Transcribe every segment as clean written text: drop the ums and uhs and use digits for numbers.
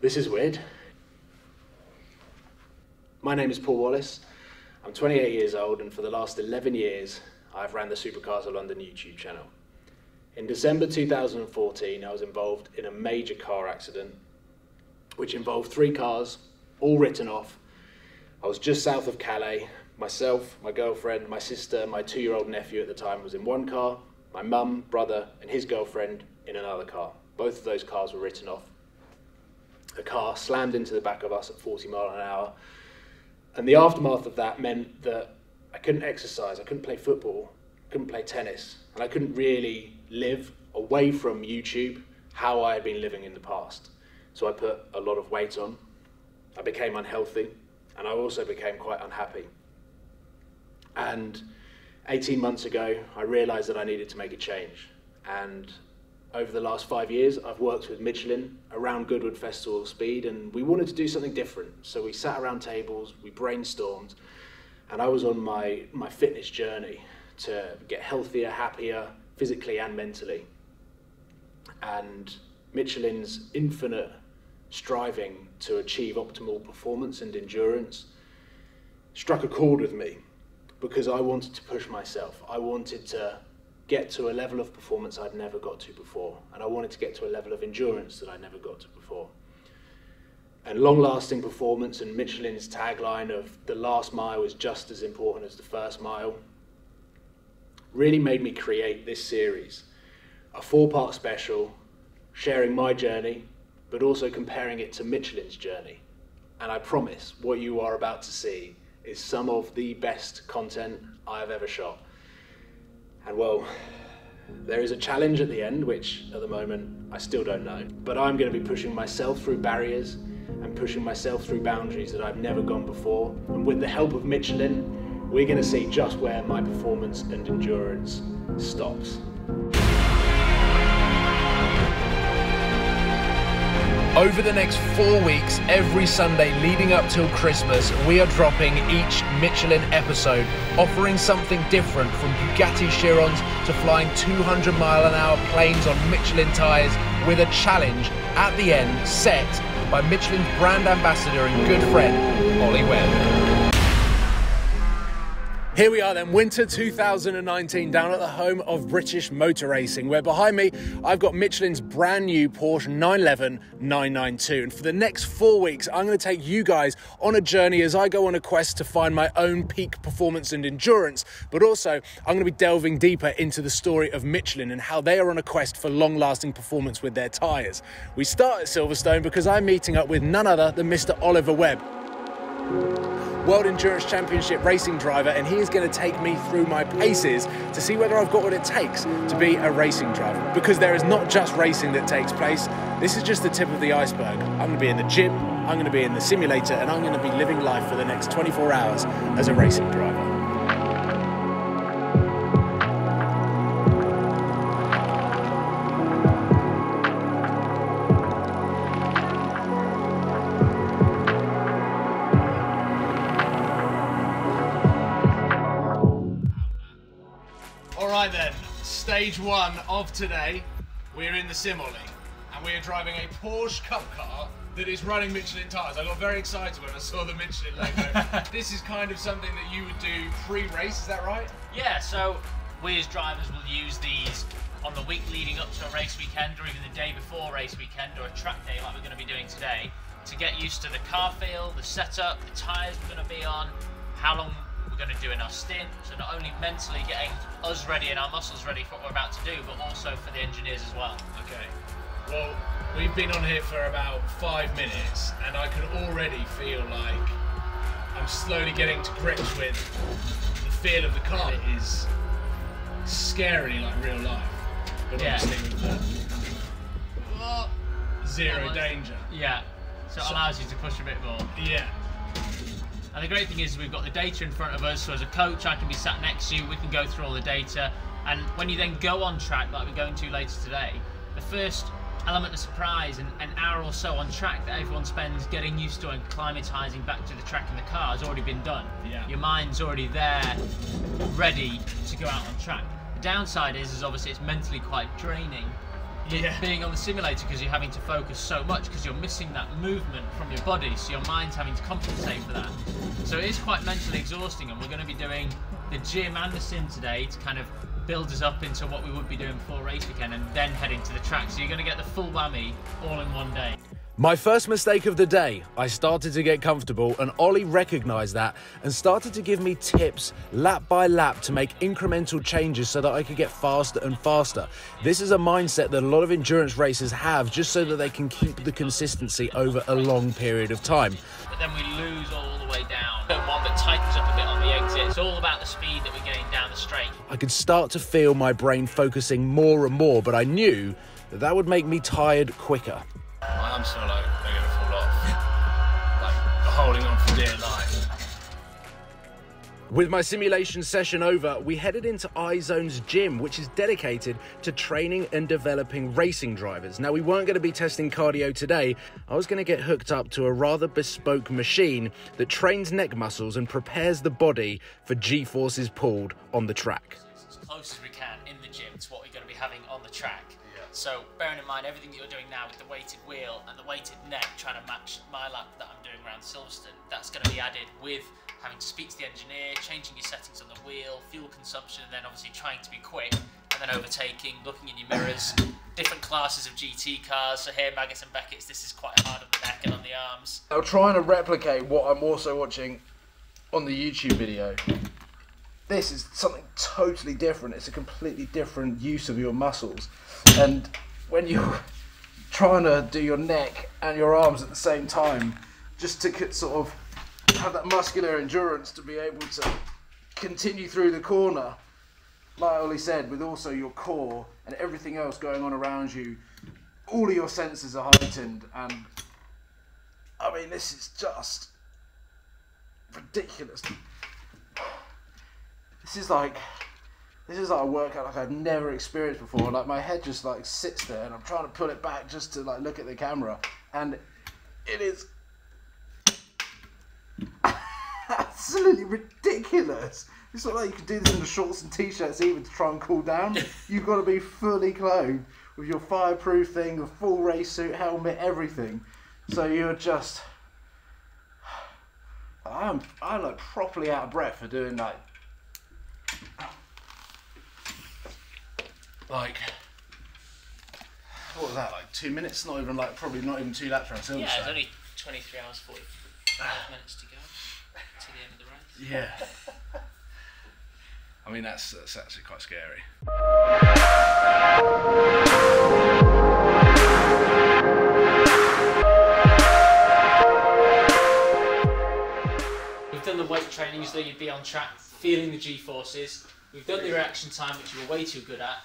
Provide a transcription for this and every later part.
This is weird. My name is Paul Wallace. I'm 28 years old, and for the last 11 years, I've ran the Supercars of London YouTube channel. In December 2014, I was involved in a major car accident, which involved 3 cars, all written off. I was just south of Calais. Myself, my girlfriend, my sister, my 2-year-old nephew at the time was in one car, my mum, brother, and his girlfriend in another car. Both of those cars were written off. A car slammed into the back of us at 40 miles an hour. And the aftermath of that meant that I couldn't exercise, I couldn't play football, couldn't play tennis, and I couldn't really live away from YouTube how I had been living in the past. So I put a lot of weight on, I became unhealthy, and I also became quite unhappy. And 18 months ago, I realized that I needed to make a change. And over the last 5 years, I've worked with Michelin around Goodwood Festival of Speed, and we wanted to do something different. So we sat around tables, we brainstormed, and I was on my fitness journey to get healthier, happier, physically and mentally. And Michelin's infinite striving to achieve optimal performance and endurance struck a chord with me, because I wanted to push myself. I wanted to get to a level of performance I'd never got to before, and I wanted to get to a level of endurance that I never got to before. And long-lasting performance, and Michelin's tagline of the last mile is just as important as the first mile, really made me create this series, a 4-part special sharing my journey, but also comparing it to Michelin's journey. And I promise what you are about to see is some of the best content I have ever shot. And well, there is a challenge at the end, which at the moment I still don't know. But I'm going to be pushing myself through barriers and pushing myself through boundaries that I've never gone before. And with the help of Michelin, we're going to see just where my performance and endurance stops. Over the next 4 weeks, every Sunday leading up till Christmas, we are dropping each Michelin episode, offering something different, from Bugatti Chirons to flying 200-mile-an-hour planes on Michelin tyres, with a challenge at the end set by Michelin's brand ambassador and good friend, Ollie Webb. Here we are then, winter 2019, down at the home of British motor racing, where behind me I've got Michelin's brand new Porsche 911 992. And for the next 4 weeks, I'm going to take you guys on a journey as I go on a quest to find my own peak performance and endurance. But also, I'm going to be delving deeper into the story of Michelin and how they are on a quest for long-lasting performance with their tyres. We start at Silverstone because I'm meeting up with none other than Mr. Oliver Webb, World Endurance Championship racing driver, and he is going to take me through my paces to see whether I've got what it takes to be a racing driver. Because there is not just racing that takes place, this is just the tip of the iceberg. I'm going to be in the gym, I'm going to be in the simulator, and I'm going to be living life for the next 24 hours as a racing driver. Alright then, stage 1 of today, we're in the Sim Ollie, and we're driving a Porsche Cup car that is running Michelin tyres. I got very excited when I saw the Michelin logo. This is kind of something that you would do pre-race, is that right? Yeah, so we as drivers will use these on the week leading up to a race weekend, or even the day before race weekend, or a track day like we're going to be doing today, to get used to the car feel, the setup, the tyres we're going to be on, how long we're going to do in our stint. So not only mentally getting us ready and our muscles ready for what we're about to do, but also for the engineers as well. Okay, well, we've been on here for about 5 minutes, and I can already feel like I'm slowly getting to grips with the feel of the car. It is scary like real life, but obviously with the zero danger. Yeah, so it allows you to push a bit more. Yeah. And the great thing is we've got the data in front of us, so as a coach I can be sat next to you, we can go through all the data, and when you then go on track like we're going to later today, the first element of surprise, and an hour or so on track that everyone spends getting used to and acclimatising back to the track in the car has already been done. Yeah. Your mind's already there, ready to go out on track. The downside is obviously it's mentally quite draining. being on the simulator, because you're having to focus so much because you're missing that movement from your body, so your mind's having to compensate for that. So it is quite mentally exhausting, and we're going to be doing the gym and the sim today to kind of build us up into what we would be doing before race weekend, and then head into the track. So you're going to get the full whammy all in one day. My first mistake of the day, I started to get comfortable, and Ollie recognised that and started to give me tips lap by lap to make incremental changes so that I could get faster and faster. This is a mindset that a lot of endurance racers have, just so that they can keep the consistency over a long period of time. But then we lose all the way down. One that tightens up a bit on the exit. It's all about the speed that we're getting down the straight. I could start to feel my brain focusing more and more, but I knew that that would make me tired quicker. My arms feel like they're going to fall off, like holding on for dear life. With my simulation session over, we headed into iZone's gym, which is dedicated to training and developing racing drivers. Now, we weren't going to be testing cardio today. I was going to get hooked up to a rather bespoke machine that trains neck muscles and prepares the body for G-forces pulled on the track. As close as we can in the gym to what we're going to be having on the track. So bearing in mind everything that you're doing now with the weighted wheel and the weighted neck, trying to match my lap that I'm doing around Silverstone, that's going to be added with having to speak to the engineer, changing your settings on the wheel, fuel consumption, and then obviously trying to be quick, and then overtaking, looking in your mirrors, different classes of GT cars. So here, Maggotts and Beckett's, this is quite hard on the neck and on the arms. Now trying to replicate what I'm also watching on the YouTube video. This is something totally different. It's a completely different use of your muscles. And when you're trying to do your neck and your arms at the same time, just to sort of have that muscular endurance to be able to continue through the corner, like Ollie said, with also your core and everything else going on around you, all of your senses are heightened. And I mean, this is just ridiculous. This is like a workout like I've never experienced before. Like my head just like sits there and I'm trying to pull it back just to like look at the camera, and it is absolutely ridiculous. It's not like you can do this in the shorts and t-shirts even to try and cool down. You've got to be fully clothed with your fireproof thing, the full race suit, helmet, everything. So you're just, I'm like properly out of breath for doing like what was that, like 2 minutes? Not even like, probably not even 2 laps around Silverstone. Yeah, it's only 23 hours 45 minutes to go to the end of the race. Yeah. I mean, that's actually quite scary. We've done the weight training so you'd be on track, feeling the G-forces. We've done the reaction time, which you were way too good at.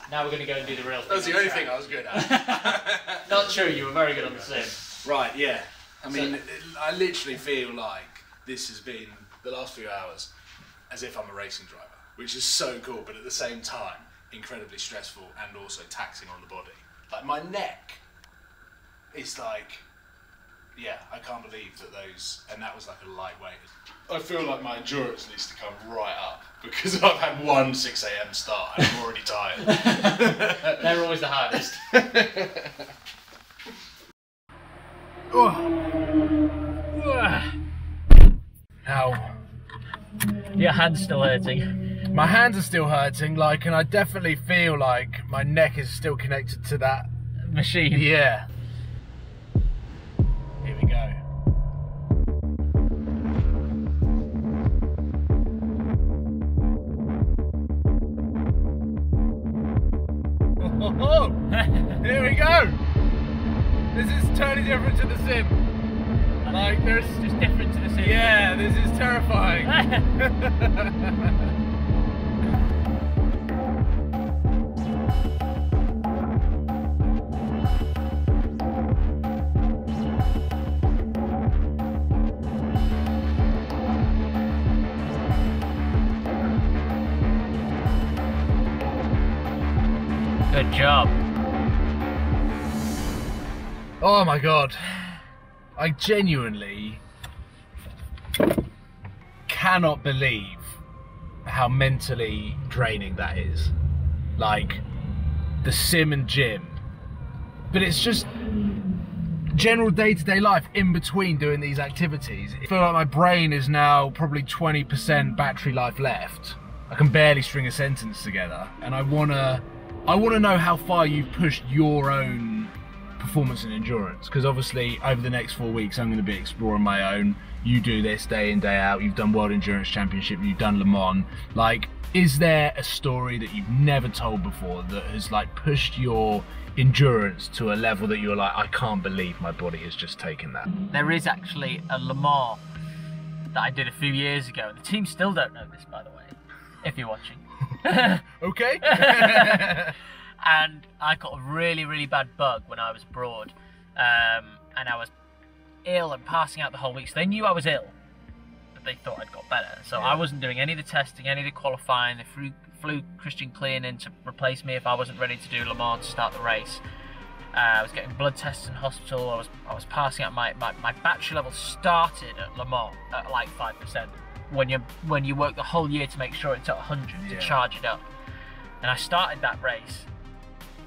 Now we're going to go and do the real thing. That was the only thing I was good at. Not true, you were very good on the sim. Right, yeah. I mean, I literally feel like this has been, the last few hours, as if I'm a racing driver, which is so cool, but at the same time, incredibly stressful and also taxing on the body. Like my neck is like, yeah, I can't believe that those, and that was like a lightweight. I feel like my endurance needs to come right up because I've had one 6 AM start and I'm already tired. They're always the hardest. Now, your hand's still hurting. my hands are still hurting, like, and I definitely feel like my neck is still connected to that Machine. Yeah. Here we go. Oh, here we go. This is totally different to the sim. Like, there's just different to the sim. Yeah, this is terrifying. Good job. Oh my god. I genuinely cannot believe how mentally draining that is. Like, the sim and gym, but it's just general day-to-day life in between doing these activities. I feel like my brain is now probably 20% battery life left. I can barely string a sentence together, and I wanna know how far you've pushed your own performance and endurance, because obviously over the next 4 weeks I'm going to be exploring my own. You do this day in, day out. You've done World Endurance Championship, you've done Le Mans. Like, is there a story that you've never told before that has like pushed your endurance to a level that you're like, I can't believe my body has just taken that? There is actually a Le Mans that I did a few years ago. The team still don't know this, by the way, if you're watching. Okay. And I got a really, really bad bug when I was abroad, and I was ill and passing out the whole week. So they knew I was ill, but they thought I'd got better. So I wasn't doing any of the testing, any of the qualifying. They flew Christian Clean in to replace me if I wasn't ready to do Le Mans to start the race. I was getting blood tests in hospital. I was passing out. My battery level started at Le Mans at like 5%. When you work the whole year to make sure it's at 100 to charge it up. And I started that race.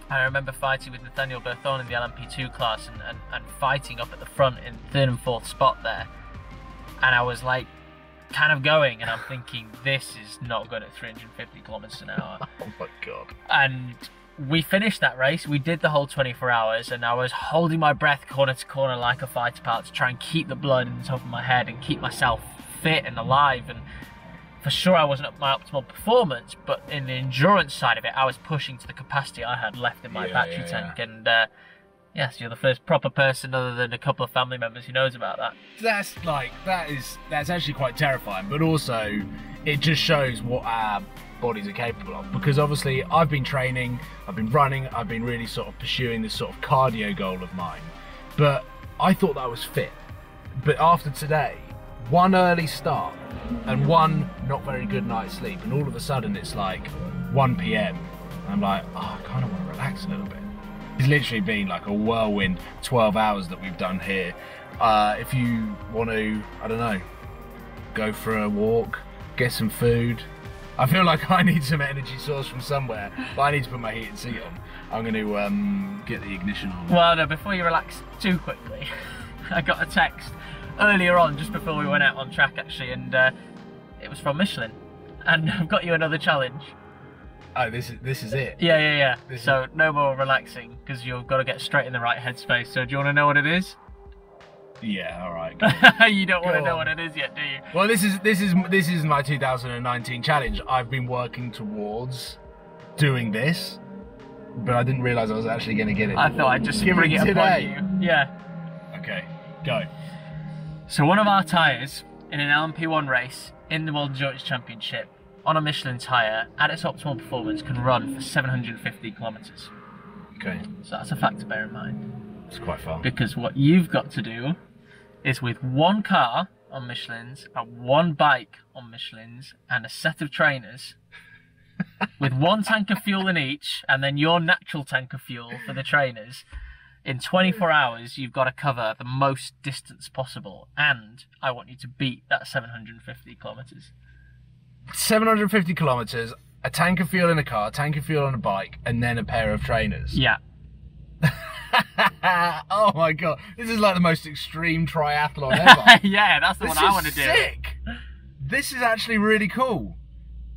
I remember fighting with Nathaniel Berthon in the LMP2 class and fighting up at the front in 3rd and 4th spot there. And I was like kind of going, and I'm thinking, this is not good at 350 kilometers an hour. Oh my God. And we finished that race. We did the whole 24 hours, and I was holding my breath corner to corner like a fighter pilot to try and keep the blood in the top of my head and keep myself fit and alive. And for sure I wasn't at my optimal performance, but in the endurance side of it, I was pushing to the capacity I had left in my battery tank. And yes, you're the first proper person other than a couple of family members who knows about that. That's actually quite terrifying, but also it just shows what our bodies are capable of, because obviously I've been training, I've been running, I've been really sort of pursuing this sort of cardio goal of mine, but I thought that I was fit. But after today, one early start and one not very good night's sleep, and all of a sudden it's like 1 PM. I'm like, oh, I kind of want to relax a little bit. It's literally been like a whirlwind 12 hours that we've done here. If you want to, I don't know, go for a walk, get some food. I feel like I need some energy source from somewhere, but I need to put my heated seat on. I'm going to get the ignition on. Well, no, before you relax too quickly, I got a text earlier on, just before we went out on track actually, and it was from Michelin, and I've got you another challenge. Oh, this is it? Yeah. So no more relaxing, because you've got to get straight in the right headspace. So do you want to know what it is? Yeah, all right. You don't want to know what it is yet, do you? Well, this is my 2019 challenge. I've been working towards doing this, but I didn't realise I was actually going to get it. I thought I'd just bring it upon you. Yeah. Okay, go. So one of our tyres in an LMP1 race in the World Endurance Championship on a Michelin tyre at its optimal performance can run for 750 kilometres. Okay. So that's a fact to bear in mind. It's quite far. Because what you've got to do is, with one car on Michelin's and one bike on Michelin's and a set of trainers, with one tank of fuel in each and then your natural tank of fuel for the trainers, in 24 hours you've got to cover the most distance possible, and I want you to beat that 750 kilometres. 750 kilometres, a tank of fuel in a car, a tank of fuel on a bike, and then a pair of trainers. Yeah. Oh my God, this is like the most extreme triathlon ever. Yeah, that's the one I want to do. Sick. This is actually really cool.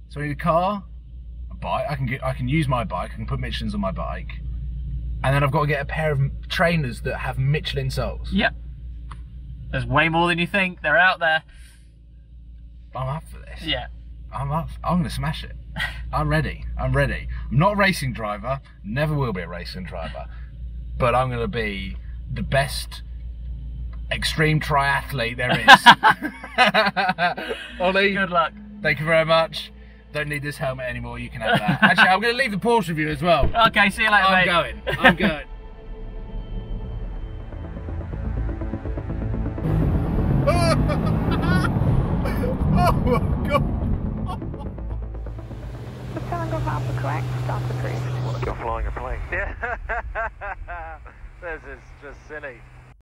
So I need a car, a bike. I can use my bike. I can put Michelin's on my bike, and then I've got to get a pair of trainers that have Michelin soles. Yep. There's way more than you think. They're out there. I'm up for this. Yeah. I'm up. I'm gonna smash it. I'm ready. I'm ready. I'm not a racing driver. Never will be a racing driver. But I'm gonna be the best extreme triathlete there is. Ollie, good luck. Thank you very much. Don't need this helmet anymore. You can have that. Actually, I'm gonna leave the Porsche review as well. Okay, see you later, mate. I'm going. Oh my God. Telegraph Alpha correct, start approved. You're flying a plane. Yeah. This is just silly.